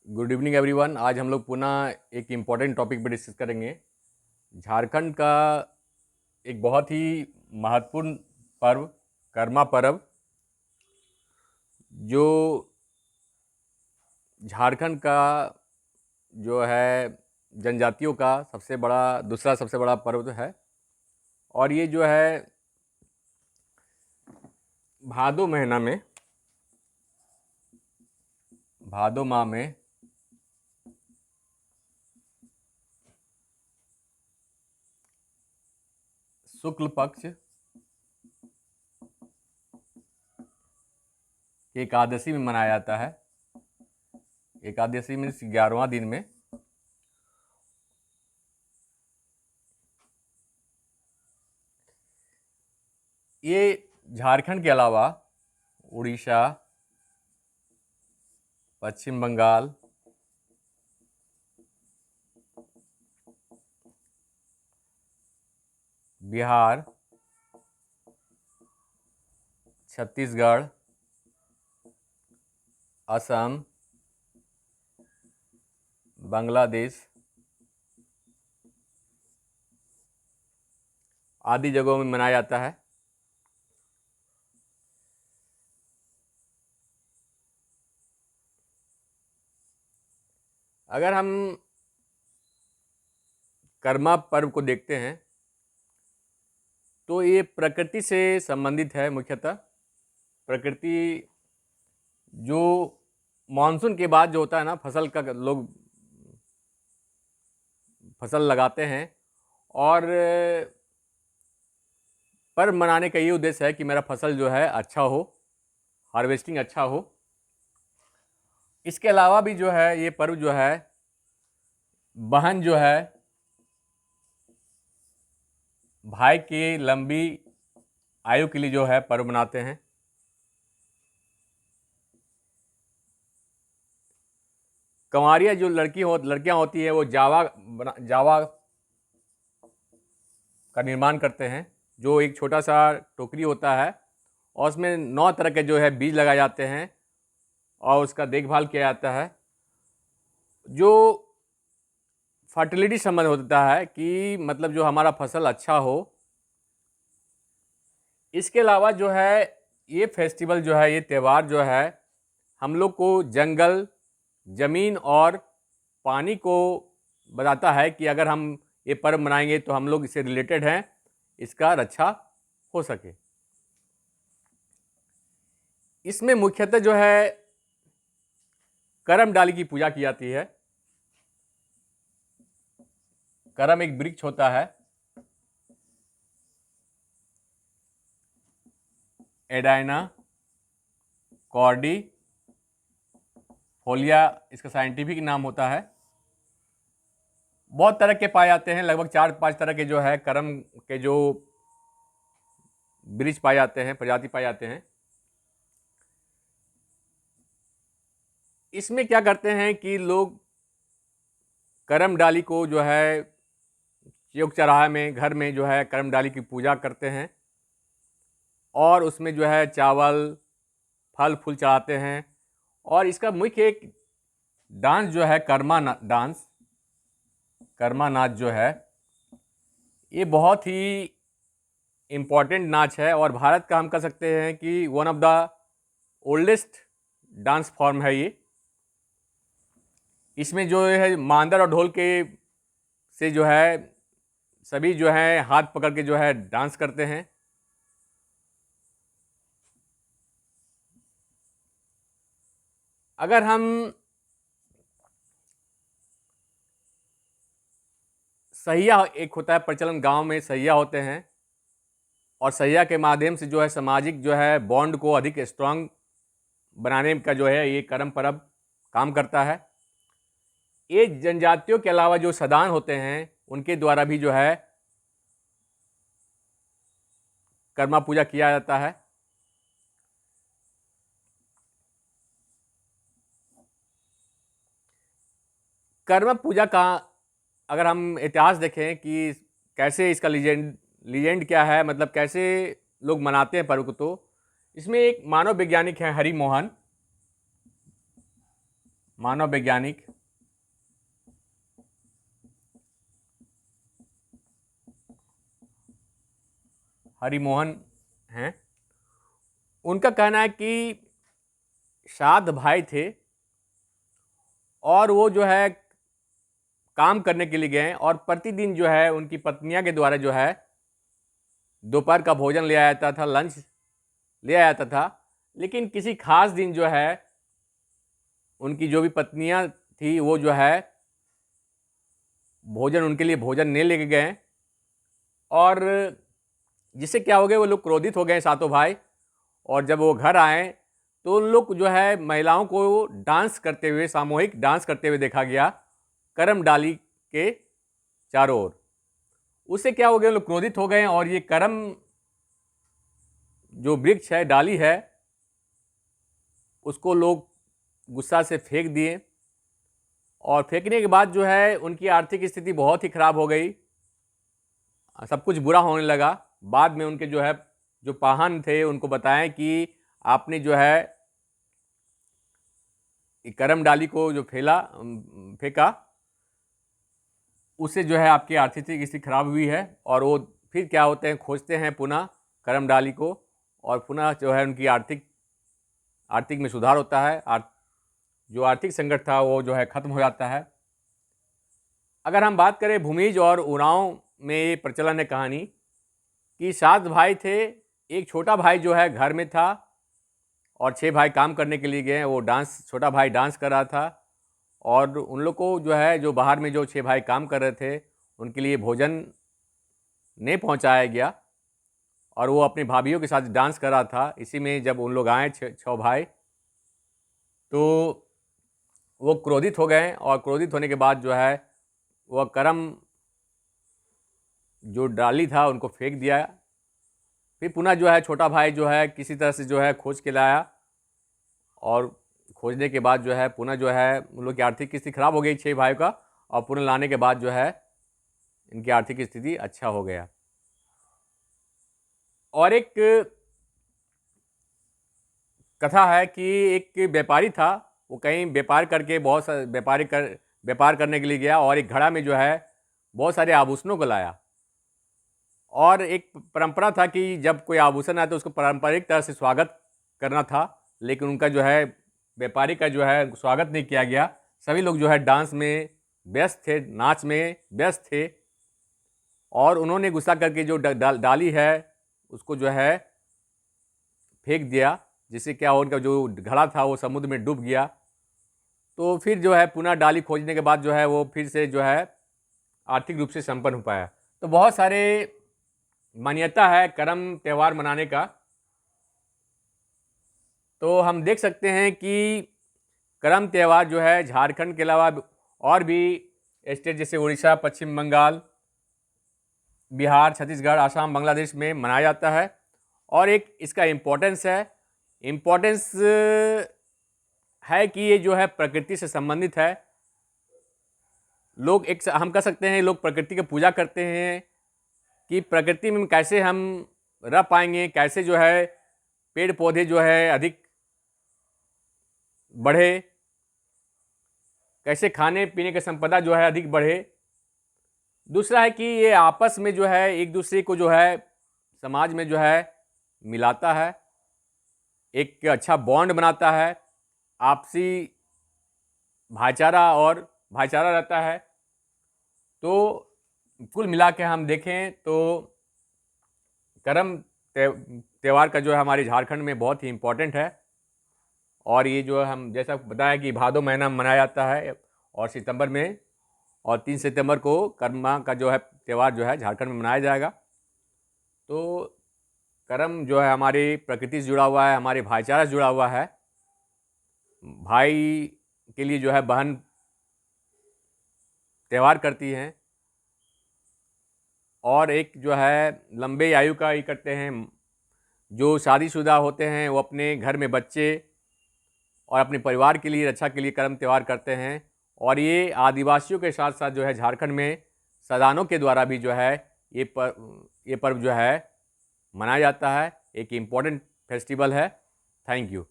Good evening everyone. आज हम लोग पुनः एक इम्पॉर्टेंट टॉपिक पर डिस्कस करेंगे। झारखंड का एक बहुत ही महत्वपूर्ण पर्व कर्मा पर्व, जो झारखंड का जो है जनजातियों का दूसरा सबसे बड़ा पर्व है। और ये जो है भादो महीना में, भादो माह में शुक्ल पक्ष की एकादशी में मनाया जाता है। एकादशी में 11वां दिन में। ये झारखंड के अलावा उड़ीसा, पश्चिम बंगाल, बिहार, छत्तीसगढ़, असम, बांग्लादेश आदि जगहों में मनाया जाता है। अगर हम कर्मा पर्व को देखते हैं तो ये प्रकृति से संबंधित है। मुख्यतः प्रकृति जो मानसून के बाद जो होता है ना, फसल का लोग फसल लगाते हैं, और पर्व मनाने का ये उद्देश्य है कि मेरा फसल जो है अच्छा हो, हार्वेस्टिंग अच्छा हो। इसके अलावा भी जो है ये पर्व जो है बहन जो है भाई की लंबी आयु के लिए जो है पर्व मनाते हैं। कंवारियाँ जो लड़कियां होती है वो जावा का निर्माण करते हैं, जो एक छोटा सा टोकरी होता है और उसमें 9 तरह के जो है बीज लगाए जाते हैं और उसका देखभाल किया जाता है। जो फर्टिलिटी संबंध होता है कि मतलब जो हमारा फसल अच्छा हो। इसके अलावा जो है ये फेस्टिवल जो है, ये त्यौहार जो है हम लोग को जंगल, ज़मीन और पानी को बताता है कि अगर हम ये पर्व मनाएंगे तो हम लोग इससे रिलेटेड हैं, इसका रक्षा हो सके। इसमें मुख्यतः जो है करम डाली की पूजा की जाती है। करम एक वृक्ष होता है, एडाइना कॉर्डी फोलिया इसका साइंटिफिक नाम होता है। बहुत तरह के पाए जाते हैं, लगभग 4-5 तरह के जो है करम के जो वृक्ष पाए जाते हैं, प्रजाति पाए जाते हैं। इसमें क्या करते हैं कि लोग करम डाली को जो है चौक चौराहे में, घर में जो है करम डाली की पूजा करते हैं और उसमें जो है चावल फल फूल चढ़ाते हैं। और इसका मुख्य एक डांस जो है कर्मा नाच जो है, ये बहुत ही इम्पॉर्टेंट नाच है और भारत का हम कह सकते हैं कि one of the oldest dance form है ये। इसमें जो है मांदर और ढोल के से जो है सभी जो है हाथ पकड़ के जो है डांस करते हैं। अगर हम सहिया एक होता है प्रचलन, गांव में सहिया होते हैं और सहिया के माध्यम से जो है सामाजिक जो है बॉन्ड को अधिक स्ट्रांग बनाने का जो है ये करम पर्व काम करता है। ये जनजातियों के अलावा जो सदान होते हैं उनके द्वारा भी जो है कर्मा पूजा किया जाता है। कर्मा पूजा का अगर हम इतिहास देखें कि कैसे इसका लीजेंड क्या है, मतलब कैसे लोग मनाते हैं पर्व को, तो इसमें एक मानव वैज्ञानिक हैं हरि मोहन। मानव वैज्ञानिक हरिमोहन हैं। उनका कहना है कि 7 भाई थे और वो जो है काम करने के लिए गए और प्रतिदिन जो है उनकी पत्नियां के द्वारा जो है दोपहर का भोजन ले आया जाता था, लंच ले आया जाता था। लेकिन किसी खास दिन जो है उनकी जो भी पत्नियां थी वो जो है भोजन उनके लिए भोजन नहीं लेके गए और जिससे क्या हो गया, वो लोग क्रोधित हो गए सातों भाई। और जब वो घर आए तो उन लोग जो है महिलाओं को डांस करते हुए, सामूहिक डांस करते हुए देखा गया करम डाली के चारों ओर। उससे क्या हो गया, लोग क्रोधित हो गए और ये करम जो वृक्ष है, डाली है, उसको लोग गुस्सा से फेंक दिए। और फेंकने के बाद जो है उनकी आर्थिक स्थिति बहुत ही खराब हो गई, सब कुछ बुरा होने लगा। बाद में उनके जो है जो पाहन थे उनको बताएं कि आपने जो है करम डाली को जो फेंका, उससे जो है आपकी आर्थिक स्थिति खराब हुई है। और वो फिर क्या होते हैं, खोजते हैं पुनः करम डाली को और पुनः जो है उनकी आर्थिक में सुधार होता है। जो आर्थिक संकट था वो जो है खत्म हो जाता है। अगर हम बात करें भूमिज और उरांव में ये प्रचलन है कहानी कि 7 भाई थे, एक छोटा भाई जो है घर में था और 6 भाई काम करने के लिए गए। वो छोटा भाई डांस कर रहा था और उन लोग को जो है जो बाहर में जो 6 भाई काम कर रहे थे उनके लिए भोजन नहीं पहुंचाया गया और वो अपनी भाभीयों के साथ डांस कर रहा था। इसी में जब उन लोग आए 6 भाई तो वो क्रोधित हो गए और क्रोधित होने के बाद जो है वह करम जो डाली था उनको फेंक दिया। फिर पुनः जो है छोटा भाई जो है किसी तरह से जो है खोज के लाया और खोजने के बाद जो है पुनः जो है उन लोग की आर्थिक स्थिति खराब हो गई 6 भाइयों का, और पुनः लाने के बाद जो है इनकी आर्थिक स्थिति अच्छा हो गया। और एक कथा है कि एक व्यापारी था, वो कहीं व्यापार करके बहुत सारे व्यापार करने के लिए गया और एक घड़ा में जो है बहुत सारे आभूषणों को लाया। और एक परंपरा था कि जब कोई आभूषण आया तो उसको पारंपरिक तरह से स्वागत करना था, लेकिन उनका जो है व्यापारी का जो है स्वागत नहीं किया गया। सभी लोग जो है डांस में व्यस्त थे, नाच में व्यस्त थे और उन्होंने गुस्सा करके जो डाली है उसको जो है फेंक दिया, जिससे क्या उनका जो घड़ा था वो समुद्र में डूब गया। तो फिर जो है पुनः डाली खोजने के बाद जो है वो फिर से जो है आर्थिक रूप से संपन्न हो पाया। तो बहुत सारे मान्यता है करम त्यौहार मनाने का। तो हम देख सकते हैं कि करम त्यौहार जो है झारखंड के अलावा और भी स्टेट जैसे उड़ीसा, पश्चिम बंगाल, बिहार, छत्तीसगढ़, आसाम, बांग्लादेश में मनाया जाता है। और एक इसका इम्पोर्टेंस है कि ये जो है प्रकृति से संबंधित है। लोग हम कह सकते हैं लोग प्रकृति की पूजा करते हैं कि प्रकृति में कैसे हम रह पाएंगे, कैसे जो है पेड़ पौधे जो है अधिक बढ़े, कैसे खाने पीने की संपदा जो है अधिक बढ़े। दूसरा है कि ये आपस में जो है एक दूसरे को जो है समाज में जो है मिलाता है, एक अच्छा बॉन्ड बनाता है, आपसी भाईचारा रहता है। तो कुल मिला के हम देखें तो करम त्यौहार का जो है हमारे झारखंड में बहुत ही इम्पोर्टेंट है। और ये जो हम जैसा बताया कि भादो महीना में मनाया जाता है और सितंबर में, और 3 सितंबर को कर्मा का जो है त्यौहार जो है झारखंड में मनाया जाएगा। तो करम जो है हमारी प्रकृति से जुड़ा हुआ है, हमारे भाईचारा से जुड़ा हुआ है। भाई के लिए जो है बहन त्यौहार करती हैं और एक जो है लंबे आयु का ही करते हैं। जो शादीशुदा होते हैं वो अपने घर में बच्चे और अपने परिवार के लिए रक्षा के लिए करम त्यौहार करते हैं। और ये आदिवासियों के साथ साथ जो है झारखंड में सदानों के द्वारा भी जो है ये पर्व जो है मनाया जाता है। एक इम्पॉर्टेंट फेस्टिवल है। Thank you.